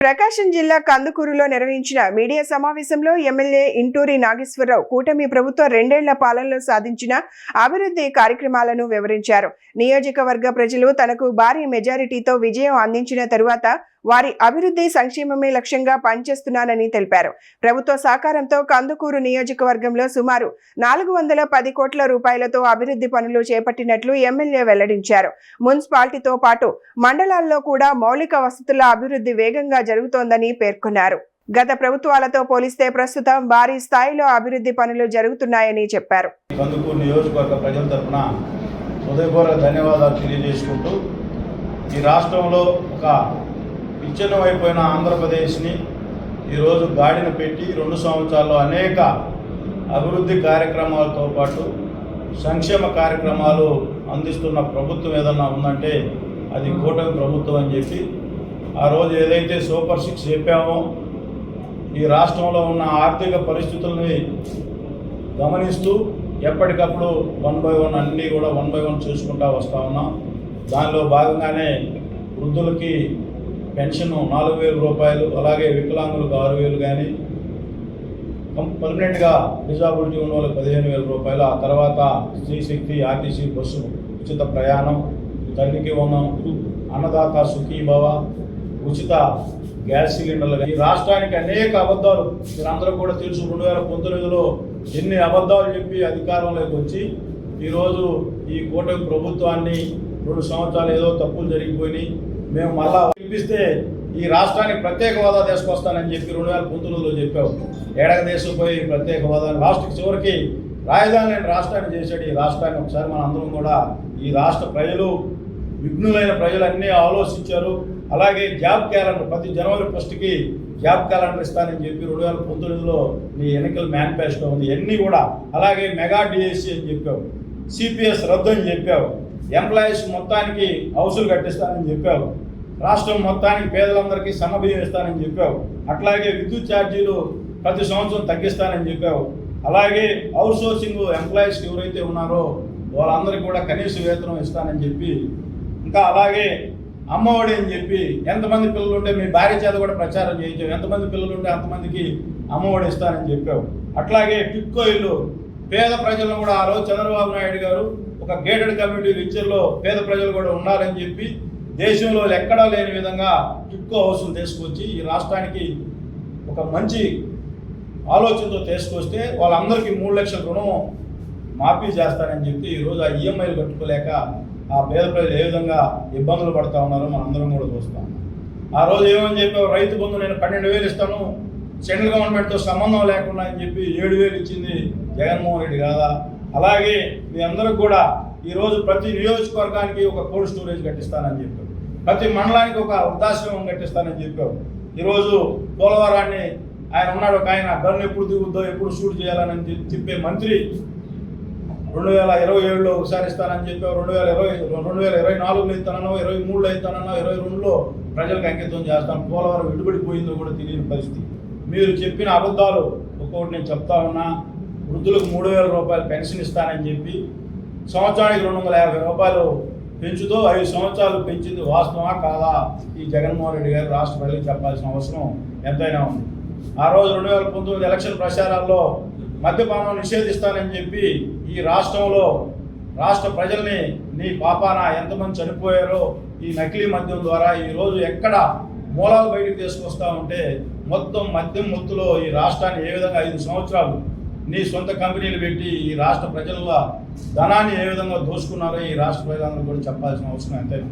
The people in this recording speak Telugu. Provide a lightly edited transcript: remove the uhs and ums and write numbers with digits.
ప్రకాశం జిల్లా కందుకూరులో నిర్వహించిన మీడియా సమావేశంలో ఎమ్మెల్యే ఇంటూరి నాగేశ్వరరావు కూటమి ప్రభుత్వం 2 ఏళ్ల పాలనలో సాధించిన అభివృద్ధి కార్యక్రమాలను వివరించారు. నియోజకవర్గ ప్రజలు తనకు భారీ మెజారిటీతో విజయం అందించిన తరువాత వారి అభివృద్ధి సంక్షేమమే లక్ష్యంగా పనిచేస్తున్నానని తెలిపారు. ప్రభుత్వ సహకారంతో కందుకూరు నియోజకవర్గంలో సుమారు 410 కోట్ల రూపాయలతో అభివృద్ధి పనులు చేపట్టినట్లు ఎమ్మెల్యే వెల్లడించారు. మున్సిపాలిటీతో పాటు మండలాల్లో కూడా మౌలిక వసతుల అభివృద్ధి వేగంగా జరుగుతోందని పేర్కొన్నారు. గత ప్రభుత్వాలతో పోలిస్తే ప్రస్తుతం భారీ స్థాయిలో అభివృద్ధి పనులు జరుగుతున్నాయని చెప్పారు. కందుకూరు నియోజకవర్గ ప్రజల తరఫున హృదయపూర్వక ధన్యవాదాలు తెలియజేసుకుంటూ ఈ రాష్ట్రంలో ఒక విచ్ఛిన్నమైపోయిన ఆంధ్రప్రదేశ్ని ఈరోజు గాడిన పెట్టి 2 సంవత్సరాల్లో అనేక అభివృద్ధి కార్యక్రమాలతో పాటు సంక్షేమ కార్యక్రమాలు అందిస్తున్న ప్రభుత్వం ఏదన్నా ఉందంటే అది కూటమి ప్రభుత్వం అని చెప్పి ఆ రోజు ఏదైతే సూపర్ 6 చెప్పామో ఈ రాష్ట్రంలో ఉన్న ఆర్థిక పరిస్థితుల్ని గమనిస్తూ ఎప్పటికప్పుడు 1 by 1 అన్నీ కూడా 1 by 1 చూసుకుంటూ వస్తూ ఉన్నాం. దానిలో భాగంగానే వృద్ధులకి పెన్షన్ 4,000 రూపాయలు, అలాగే వికలాంగులకు 6,000 కానీ, పర్మనెంట్గా డిజాబిలిటీ ఉన్న వాళ్ళకి 15,000 రూపాయలు. ఆ తర్వాత శ్రీశక్తి ఆర్టీసీ బస్సు ఉచిత ప్రయాణం, తల్లికి వందనం, అన్నదాత సుఖీభవ, ఉచిత గ్యాస్ సిలిండర్లు. ఈ రాష్ట్రానికి అనేక అబద్ధాలు మీరందరూ కూడా తెలుసు. 2019లో ఎన్ని అబద్ధాలు చెప్పి అధికారంలోకి వచ్చి ఈరోజు ఈ కూటమి ప్రభుత్వాన్ని 2 సంవత్సరాలు ఏదో తప్పులు జరిగిపోయి మేము మళ్ళా పిలిపిస్తే ఈ రాష్ట్రానికి ప్రత్యేక హోదా తీసుకొస్తానని చెప్పి 2019లో చెప్పావు. ఏడక దేశం పోయి ప్రత్యేక హోదా లాస్ట్కి చివరికి రాజధాని లేని రాష్ట్రాన్ని చేశాడు. ఈ రాష్ట్రాన్ని ఒకసారి మన అందరం కూడా ఈ రాష్ట్ర ప్రజలు, విఘ్నులైన ప్రజలన్నీ ఆలోచించారు. అలాగే జాబ్ క్యాలెండర్ ప్రతి జనవరి 1కి జాబ్ క్యాలెండర్ ఇస్తానని చెప్పి 2019లో నీ ఎన్నికల మేనిఫెస్టో ఉంది. ఇవన్నీ కూడా అలాగే మెగా డిఎస్సి అని చెప్పావు, సిపిఎస్ రద్దు అని చెప్పావు, ఎంప్లాయీస్ మొత్తానికి హౌసులు కట్టిస్తానని చెప్పావు, రాష్ట్రం మొత్తానికి పేదలందరికీ సన్నబియ్యం ఇస్తానని చెప్పావు, అట్లాగే విద్యుత్ ఛార్జీలు ప్రతి సంవత్సరం తగ్గిస్తానని చెప్పావు, అలాగే అవుట్ సోర్సింగ్ ఎంప్లాయీస్కి ఎవరైతే ఉన్నారో వాళ్ళందరికీ కూడా కనీస వేతనం ఇస్తానని చెప్పి, ఇంకా అలాగే అమ్మఒడి అని చెప్పి ఎంతమంది పిల్లలు ఉంటే మీ భార్య చేత కూడా ప్రచారం చేయించావు, ఎంతమంది పిల్లలు ఉంటే అంతమందికి అమ్మఒడి ఇస్తానని చెప్పావు. అట్లాగే టిక్కో ఇల్లు పేద ప్రజలను కూడా ఆ రోజు చంద్రబాబు నాయుడు గారు ఒక గేటెడ్ కమ్యూనిటీ రిచర్లో పేద ప్రజలు కూడా ఉండాలని చెప్పి దేశంలో ఎక్కడా లేని విధంగా టిక్కో హౌస్లు తీసుకొచ్చి ఈ రాష్ట్రానికి ఒక మంచి ఆలోచనతో తీసుకొస్తే వాళ్ళందరికీ 3 లక్షల రుణం మాఫీ చేస్తానని చెప్పి ఈరోజు ఆ ఈఎంఐలు కట్టుకోలేక ఆ పేద ప్రజలు ఏ విధంగా ఇబ్బందులు పడుతూ ఉన్నారో మనందరం కూడా చూస్తాం. ఆ రోజు ఏమని చెప్పావు, రైతు బంధు నేను 12,000 ఇస్తాను, సెంట్రల్ గవర్నమెంట్తో సంబంధం లేకుండా అని చెప్పి 7,000 ఇచ్చింది జగన్మోహన్ రెడ్డి కాదా? అలాగే మీ అందరికి కూడా ఈరోజు ప్రతి నియోజకవర్గానికి ఒక కోల్డ్ స్టోరేజ్ కట్టిస్తానని చెప్పావు, ప్రతి మండలానికి ఒక వృద్ధాశ్రమం కట్టిస్తానని చెప్పావు. ఈరోజు పోలవరాన్ని ఆయన ఉన్నాడు ఒక ఆయన గన్ను ఎప్పుడు దిగుద్దో ఎప్పుడు షూట్ చేయాలని చెప్పే మంత్రి 2027లో ఒకసారి ఇస్తానని చెప్పావు, 2024లో ఇస్తానన్నావు, 23లో ఇస్తానన్నావు, 22లో ప్రజలకు అంకితం చేస్తాను. పోలవరం విడిపడిపోయిందో కూడా తెలియని పరిస్థితి. మీరు చెప్పిన అబద్ధాలు ఒక్కొక్కటి నేను చెప్తా ఉన్నా. వృద్ధులకు 3,000 రూపాయలు పెన్షన్ ఇస్తానని చెప్పి సంవత్సరానికి 250 రూపాయలు పెంచుతూ 5 సంవత్సరాలు పెంచింది వాస్తవమా కాదా? ఈ జగన్మోహన్ రెడ్డి గారు రాష్ట్ర ప్రజలకు చెప్పాల్సిన అవసరం ఎంతైనా ఉంది. ఆ రోజు 2019 ఎలక్షన్ ప్రచారాల్లో మద్యపానం నిషేధిస్తానని చెప్పి ఈ రాష్ట్రంలో రాష్ట్ర ప్రజల్ని నీ పాపాన ఎంతమంది చనిపోయారో ఈ నకిలీ మద్యం ద్వారా ఈరోజు ఎక్కడ మూలాలు బయటకు తీసుకొస్తా ఉంటే మొత్తం మద్యం ముత్తులో ఈ రాష్ట్రాన్ని ఏ విధంగా 5 సంవత్సరాలు నీ సొంత కంపెనీలు పెట్టి ఈ రాష్ట్ర ప్రజల ధనాన్ని ఏ విధంగా దోచుకున్నారో ఈ రాష్ట్ర ప్రజలందరూ కూడా చెప్పాల్సిన అవసరం ఎంతైనా.